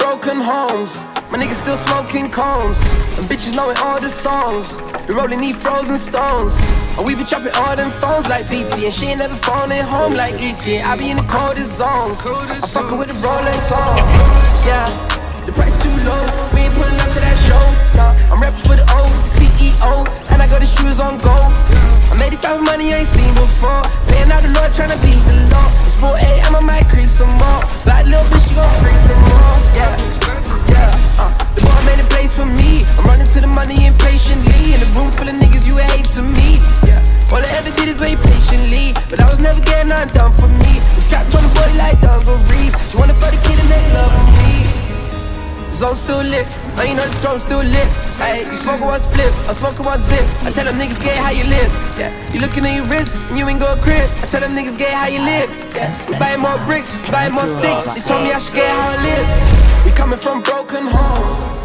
broken homes. My niggas still smoking cones, and bitches knowing all the songs. The rolling need frozen stones, and we be chopping all them phones like BT, and she ain't never phoning home like ET. I be in the coldest zones, I'm fucking with the Rolex on. Yeah, the price too low, we ain't pulling up to that show. Nah, I'm rapping for the old CEO, and I got the shoes on gold. I made the type of money I ain't seen before, paying out the Lord, tryna beat the law. It's 4 a.m. I might creep some more, black little bitch, she gon' freak some more. Yeah, the boy made a place for me. I'm running to the money impatiently, in a room full of niggas you hate to me. Yeah, all I ever did is wait patiently, but I was never getting nothing done for me. The strapped on the body like dungarees. She wanna fuck the kid and make love with me. The zone still lit, man, you know the throne still lit. Hey, you smoking one split, I'm smoking one zip. I tell them niggas gay how you live. Yeah, you looking at your wrist and you ain't go crib. I tell them niggas gay how you live. Yeah, we buying more bricks, buying more sticks. They told me I should get how I live. We coming from broken homes.